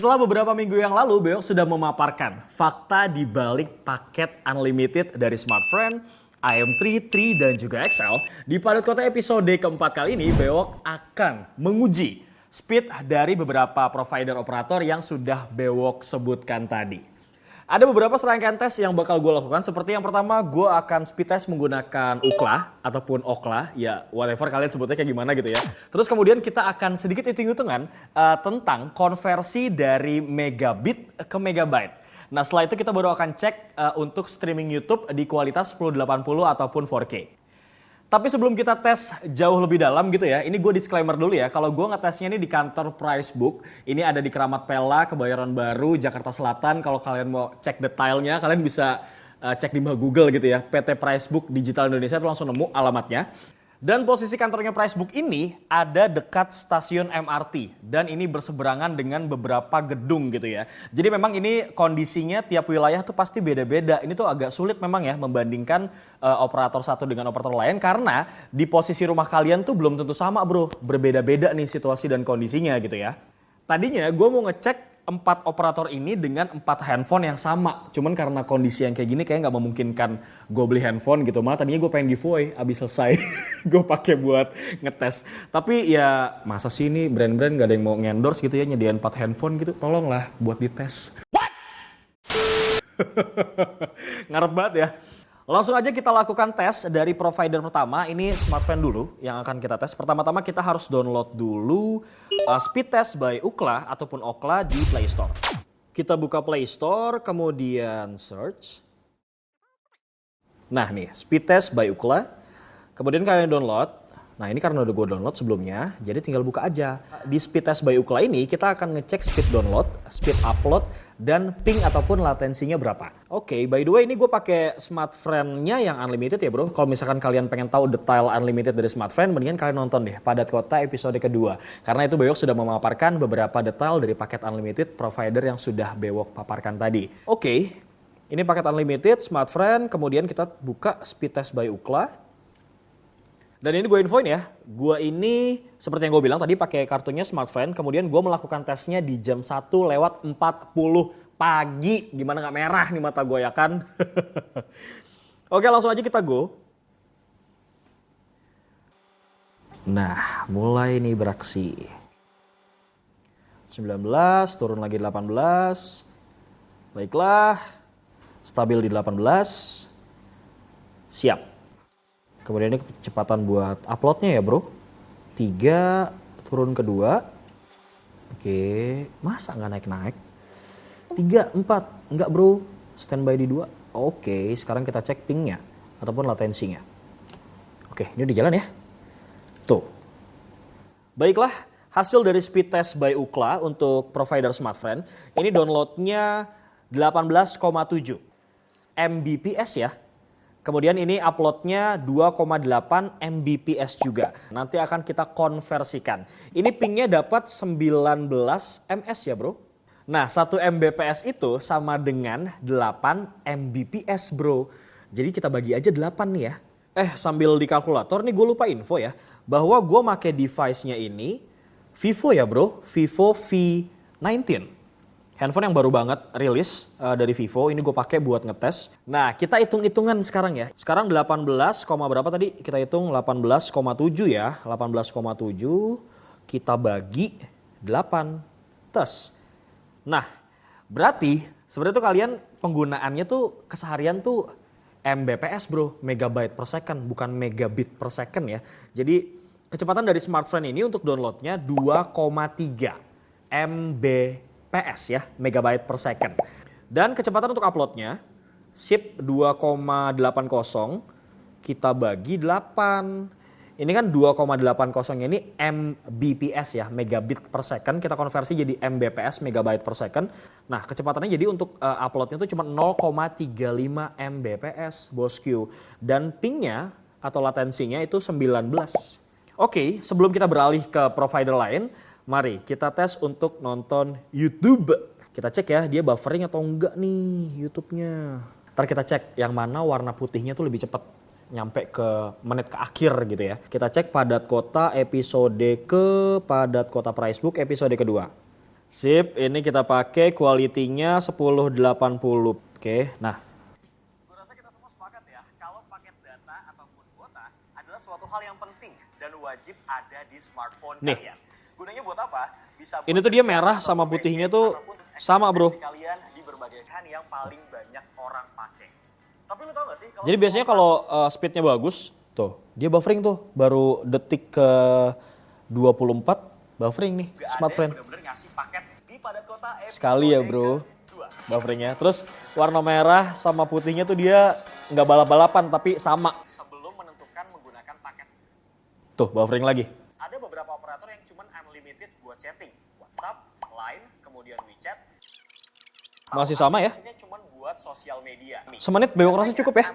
Setelah beberapa minggu yang lalu, Beok sudah memaparkan fakta di balik paket unlimited dari Smartfren, IM3, 3, dan juga XL. Di Padat Kota episode keempat kali ini, Beok akan menguji speed dari beberapa provider operator yang sudah Bewok sebutkan tadi. Ada beberapa serangkaian tes yang bakal gue lakukan. Seperti yang pertama, gue akan speed test menggunakan Ookla ataupun Ookla, ya whatever kalian sebutnya kayak gimana gitu ya. Terus kemudian kita akan sedikit hitung-hitungan tentang konversi dari megabit ke megabyte. Nah setelah itu kita baru akan cek untuk streaming YouTube di kualitas 1080 ataupun 4K. Tapi sebelum kita tes jauh lebih dalam gitu ya, ini gue disclaimer dulu ya. Kalau gue ngetesnya ini di kantor Pricebook, ini ada di Keramat Pela, Kebayoran Baru, Jakarta Selatan. Kalau kalian mau cek detailnya, kalian bisa cek di Google gitu ya. PT Pricebook Digital Indonesia itu langsung nemu alamatnya. Dan posisi kantornya Pricebook ini ada dekat stasiun MRT. Dan ini berseberangan dengan beberapa gedung gitu ya. Jadi memang ini kondisinya tiap wilayah tuh pasti beda-beda. Ini tuh agak sulit memang ya membandingkan operator satu dengan operator lain. Karena di posisi rumah kalian tuh belum tentu sama bro. Berbeda-beda nih situasi dan kondisinya gitu ya. Tadinya gue mau ngecek 4 operator ini dengan 4 handphone yang sama. Cuman karena kondisi yang kayak gini kayak nggak memungkinkan gue beli handphone gitu. Malah tadinya gue pengen giveaway abis selesai gue pakai buat ngetes. Tapi ya masa sih ini brand-brand gak ada yang mau ngendorse gitu ya nyediain 4 handphone gitu. Tolonglah buat dites. What? Ngarep banget ya. Langsung aja kita lakukan tes dari provider pertama. Ini Smartfren dulu yang akan kita tes. Pertama-tama kita harus download dulu Speed Test by Ookla ataupun Ookla di Play Store. Kita buka Play Store, kemudian search. Nah nih, Speed Test by Ookla. Kemudian kalian download. Nah ini karena udah gue download sebelumnya, jadi tinggal buka aja. Di Speed Test by Ookla ini kita akan ngecek speed download, speed upload, dan ping ataupun latensinya berapa. Oke, by the way ini gue pakai Smartfren-nya yang unlimited ya bro. Kalau misalkan kalian pengen tahu detail unlimited dari Smartfren, mendingan kalian nonton deh Padat Kota episode kedua. Karena itu Bewok sudah memaparkan beberapa detail dari paket unlimited provider yang sudah Bewok paparkan tadi. Oke, ini paket unlimited Smartfren, kemudian kita buka Speed Test by Ookla. Dan ini gue infoin ya, gue ini seperti yang gue bilang tadi pakai kartunya Smartfren, kemudian gue melakukan tesnya di jam 1:40 pagi. Gimana gak merah nih mata gue ya kan? Oke langsung aja kita go. Nah mulai nih beraksi. 19, turun lagi 18. Baiklah, stabil di 18. Siap. Kemudian ini kecepatan buat uploadnya ya bro. 3 turun ke 2. Oke, masa nggak naik-naik? 3, 4, enggak bro. Standby di 2. Oke, sekarang kita cek pingnya ataupun latensinya. Oke, ini udah jalan ya. Tuh. Baiklah, hasil dari speed test by Ookla untuk provider Smartfren. Ini downloadnya 18,7 Mbps ya. Kemudian ini uploadnya 2,8 Mbps juga. Nanti akan kita konversikan. Ini pingnya dapat 19 ms ya bro. Nah 1 Mbps itu sama dengan 8 Mbps bro. Jadi kita bagi aja 8 nih ya. Sambil di kalkulator nih gue lupa info ya. Bahwa gue make device-nya ini Vivo ya bro. Vivo V19. Handphone yang baru banget rilis dari Vivo, ini gue pakai buat ngetes. Nah kita hitung-hitungan sekarang ya. Sekarang 18, berapa tadi? Kita hitung 18,7 ya. 18,7 kita bagi 8 tes. Nah berarti sebenarnya tuh kalian penggunaannya tuh keseharian tuh Mbps bro. Megabyte per second, bukan megabit per second ya. Jadi kecepatan dari Smartfren ini untuk downloadnya 2,3 Mbps ya, megabyte per second. Dan kecepatan untuk uploadnya, SIP 2,80 kita bagi 8. Ini kan 2,80 ini Mbps ya, megabit per second. Kita konversi jadi Mbps, megabyte per second. Nah kecepatannya jadi untuk uploadnya itu cuma 0,35 Mbps bosku. Dan pingnya atau latensinya itu 19. Oke, sebelum kita beralih ke provider lain, mari kita tes untuk nonton YouTube. Kita cek ya dia buffering atau enggak nih YouTube-nya. Ntar kita cek yang mana warna putihnya tuh lebih cepat nyampe ke menit ke akhir gitu ya. Kita cek Padat Kota episode ke Padat Kota Pricebook episode kedua. Sip, ini kita pakai kualitinya 1080. Oke, nah. Gue rasa kita semua sepakat ya, kalau paket data ataupun kuota adalah suatu hal yang penting dan wajib ada di smartphone kalian. Gunanya buat apa? Bisa buat ini tuh dia merah sama putihnya tuh sama bro. Kalian di berbagai kan yang paling banyak orang pakai. Tapi lu tau gak sih? Jadi biasanya kalau speednya bagus, tuh dia buffering tuh baru detik ke 24 buffering nih smartphone. Sekali ya bro bufferingnya. Terus warna merah sama putihnya tuh dia nggak balap-balapan tapi sama. Sebelum menentukan menggunakan paket. Tuh buffering lagi. Ada beberapa operator yang cuman unlimited buat chatting. WhatsApp, Line, kemudian WeChat. Masih sama ya? Cuman buat sosial media. Semenit bewok rasa cukup ya?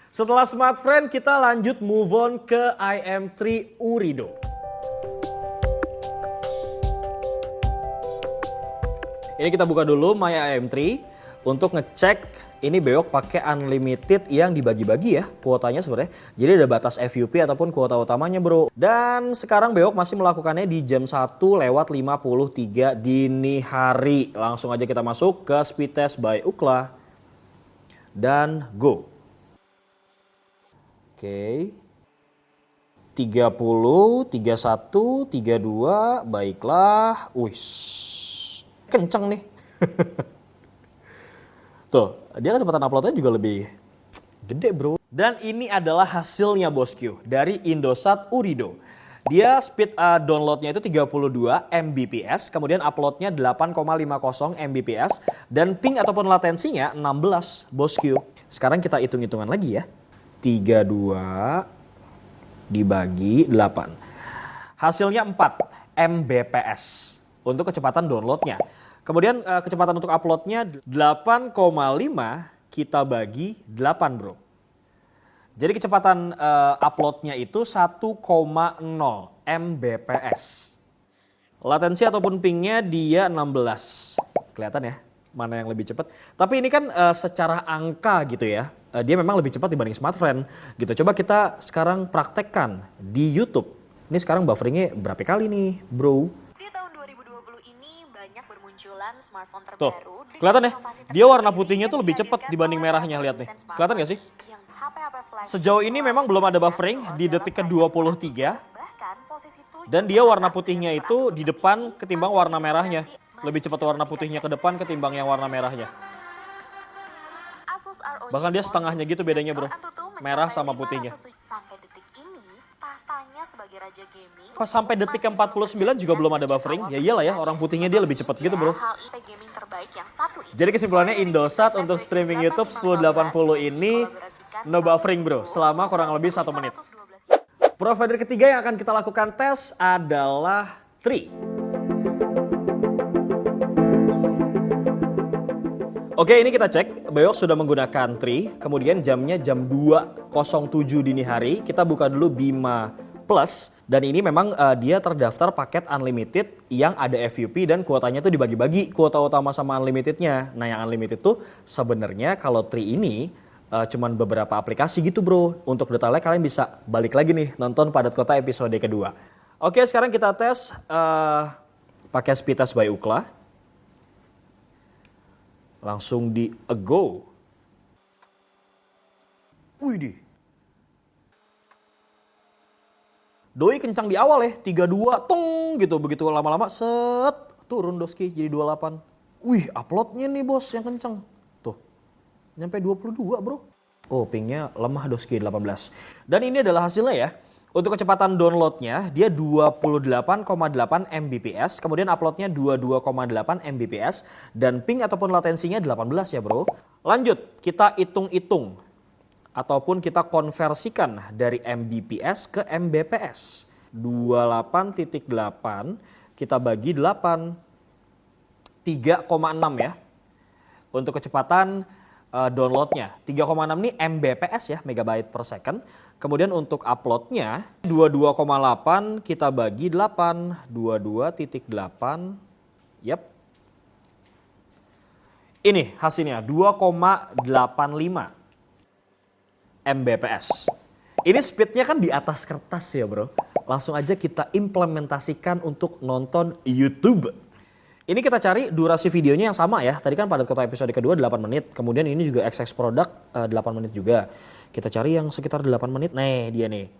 Setelah smartphone kita lanjut move on ke IM3 Urido. Ini kita buka dulu My IM3 untuk ngecek ini bewok pakai unlimited yang dibagi-bagi ya kuotanya sebenarnya. Jadi ada batas FUP ataupun kuota utamanya bro. Dan sekarang bewok masih melakukannya di jam 1:53 dini hari. Langsung aja kita masuk ke speed test by Ookla. Dan go. Oke. 30, 31, 32, baiklah. Wih. Kenceng nih. Tuh, dia kecepatan uploadnya juga lebih gede bro. Dan ini adalah hasilnya bosku dari Indosat Urido. Dia speed downloadnya itu 32 Mbps, kemudian uploadnya 8,50 Mbps, dan ping ataupun latensinya 16 bosku. Sekarang kita hitung-hitungan lagi ya. 32 dibagi 8. Hasilnya 4 Mbps untuk kecepatan downloadnya. Kemudian kecepatan untuk uploadnya 8,5 kita bagi 8 bro. Jadi kecepatan uploadnya itu 1,0 Mbps. Latensi ataupun pingnya dia 16. Kelihatan ya mana yang lebih cepat. Tapi ini kan secara angka gitu ya. Dia memang lebih cepat dibanding smartphone gitu. Coba kita sekarang praktekkan di YouTube. Ini sekarang bufferingnya berapa kali nih bro? Smartphone terbaru. Tuh, kelihatan ya? Dia warna putihnya tuh lebih cepat dibanding merahnya, lihat nih. Kelihatan gak sih? Sejauh ini memang belum ada buffering di detik ke-23. Dan dia warna putihnya itu di depan ketimbang warna merahnya. Lebih cepat warna putihnya ke depan ketimbang yang warna merahnya. Bahkan dia setengahnya gitu bedanya bro. Merah sama putihnya. Pas sampai detik ke-49 juga belum ada buffering. Ya iyalah ya, orang putihnya dia lebih cepat gitu bro. Jadi kesimpulannya Indosat untuk streaming YouTube 1080 ini no buffering bro, selama kurang lebih 1 menit. Provider ketiga yang akan kita lakukan tes adalah Tri. Oke, ini kita cek, bewok sudah menggunakan Tri, kemudian jamnya jam 2.07 dini hari. Kita buka dulu Bima Plus, dan ini memang dia terdaftar paket unlimited yang ada FUP dan kuotanya tuh dibagi-bagi, kuota utama sama unlimitednya. Nah yang unlimited tuh sebenarnya kalau Tri ini cuman beberapa aplikasi gitu bro. Untuk detailnya kalian bisa balik lagi nih nonton Padat Kota episode kedua. Oke, sekarang kita tes pakai speed test by Ookla. Langsung di go. Widih. Doi kencang di awal ya, 32, tong gitu. Begitu lama-lama set, turun doski jadi 28. Wih, uploadnya nih bos yang kencang. Tuh, nyampe 22 bro. Oh, pingnya lemah doski 18. Dan ini adalah hasilnya ya. Untuk kecepatan downloadnya, dia 28,8 Mbps, kemudian uploadnya 22,8 Mbps, dan ping ataupun latensinya 18 ya bro. Lanjut, kita hitung-hitung. Ataupun kita konversikan dari Mbps ke Mbps. 28,8 kita bagi 8. 3,6 ya. Untuk kecepatan downloadnya. 3,6 ini Mbps ya, megabyte per second. Kemudian untuk uploadnya 22,8 kita bagi 8. 22,8. Yap. Ini hasilnya 2,85 Mbps. Ini speednya kan di atas kertas ya bro. Langsung aja kita implementasikan untuk nonton YouTube. Ini kita cari durasi videonya yang sama ya. Tadi kan Padat Kota episode kedua 8 menit. Kemudian ini juga XX Product 8 menit juga. Kita cari yang sekitar 8 menit. Nih dia nih.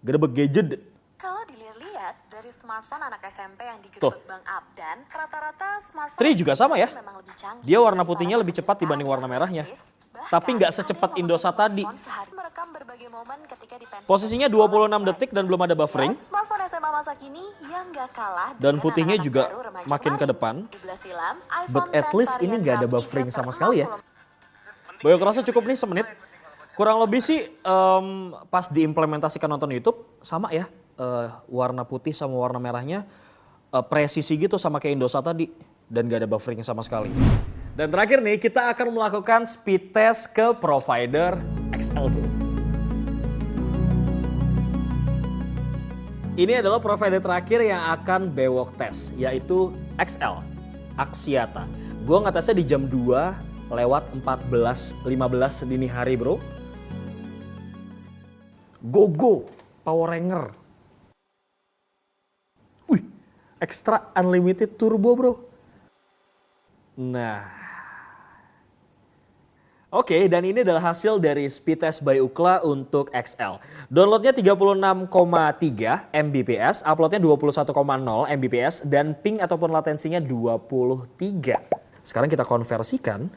Gedebek gadget. Kalau dilihat dari smartphone anak SMP yang digerebek Bang Abdan, rata-rata smartphone Tri juga sama ya. memang lebih canggih. Dia warna putihnya lebih cepat dibanding warna merahnya. Tapi nggak secepat Indosat tadi. Merekam berbagai momen ketika dipensil. Posisinya 26 detik dan belum ada buffering. Smartphone SMA masa kini yang nggak kalah Dan dengan putihnya anak-anak juga baru remaja makin ke kemarin. depan. 17 silam, But iPhone at 10 least ini varian nggak ada RAM buffering 3 sama per sekali ya. 60. Boyok rasa cukup nih semenit. Kurang lebih sih pas diimplementasikan nonton YouTube sama ya. Warna putih sama warna merahnya presisi gitu sama kayak Indosat tadi. Dan gak ada buffering sama sekali. Dan terakhir nih kita akan melakukan speed test ke provider XL Bro. Ini adalah provider terakhir yang akan bewok tes, yaitu XL, Axiata. Gue ngetesnya di jam 2 lewat 14.15 dini hari bro. Go, Power Ranger. Wih, extra unlimited turbo bro. Nah. Oke, dan ini adalah hasil dari speed test by Ookla untuk XL. Downloadnya 36,3 Mbps, uploadnya 21,0 Mbps, dan ping ataupun latensinya 23. Sekarang kita konversikan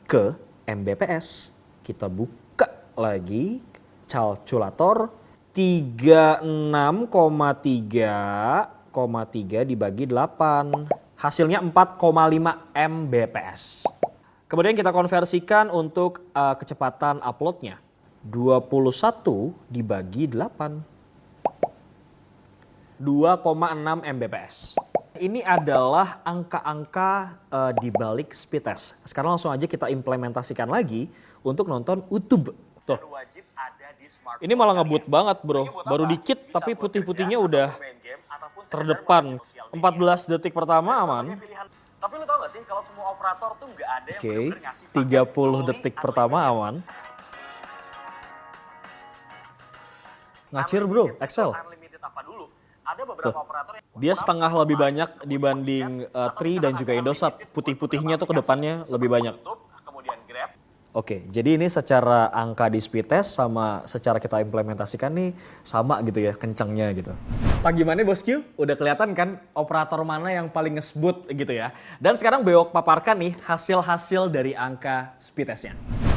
ke Mbps. Kita buka lagi kalkulator 36,3 dibagi 8. Hasilnya 4,5 Mbps. Kemudian kita konversikan untuk kecepatan uploadnya. 21 dibagi 8. 2,6 Mbps. Ini adalah angka-angka di balik speed test. Sekarang langsung aja kita implementasikan lagi untuk nonton YouTube. Tuh. Ini malah ngebut banget bro. Baru dikit tapi putih-putihnya udah terdepan. 14 detik pertama aman. Tapi lu tau gak sih kalau semua operator tuh nggak ada yang Oke, bener-bener ngasih paket 30 detik pertama aman. Ngacir bro, Excel. unlimited apa dulu. Ada beberapa operator yang Dia setengah lebih banyak dibanding Tri dan juga Indosat. Putih-putihnya tuh ke depannya lebih banyak. YouTube, kemudian Grab. Oke, jadi ini secara angka di speed test sama secara kita implementasikan nih sama gitu ya kencangnya gitu. Pak gimana bosku? Udah kelihatan kan operator mana yang paling ngesbut gitu ya. Dan sekarang Bewok paparkan nih hasil-hasil dari angka speed testnya.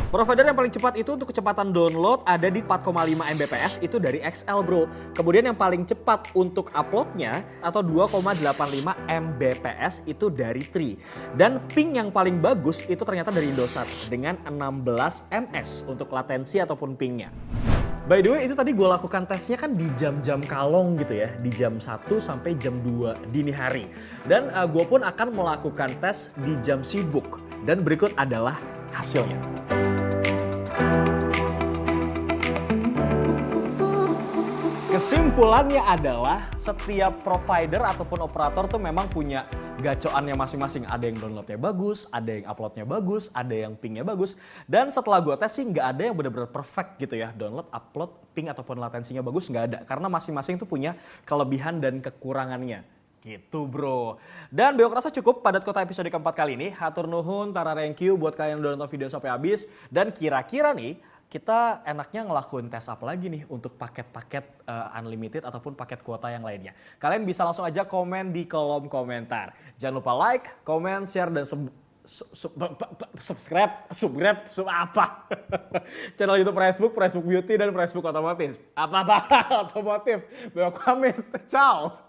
Provider yang paling cepat itu untuk kecepatan download ada di 4,5 Mbps itu dari XL bro. Kemudian yang paling cepat untuk uploadnya atau 2,85 Mbps itu dari Tri. Dan ping yang paling bagus itu ternyata dari Indosat dengan 16 ms untuk latensi ataupun pingnya. By the way itu tadi gue lakukan tesnya kan di jam-jam kalong gitu ya. Di jam 1 sampai jam 2 dini hari. Dan gue pun akan melakukan tes di jam sibuk. Dan berikut adalah hasilnya. Kesimpulannya adalah setiap provider ataupun operator tuh memang punya gacoannya masing-masing. Ada yang downloadnya bagus, ada yang uploadnya bagus, ada yang pingnya bagus. Dan setelah gue tes sih nggak ada yang benar-benar perfect gitu ya. Download, upload, ping ataupun latensinya bagus nggak ada. Karena masing-masing tuh punya kelebihan dan kekurangannya. Gitu bro. Dan Bewok rasa cukup Padat Kota episode keempat kali ini. Hatur nuhun, tara thank you buat kalian yang udah nonton video sampai habis. Dan kira-kira nih kita enaknya ngelakuin tes apa lagi nih untuk paket-paket unlimited ataupun paket kuota yang lainnya. Kalian bisa langsung aja komen di kolom komentar. Jangan lupa like, komen, share, dan subscribe apa? Channel YouTube Facebook Beauty, dan Facebook Otomotif. Apa otomotif? Bewok pamit. Ciao.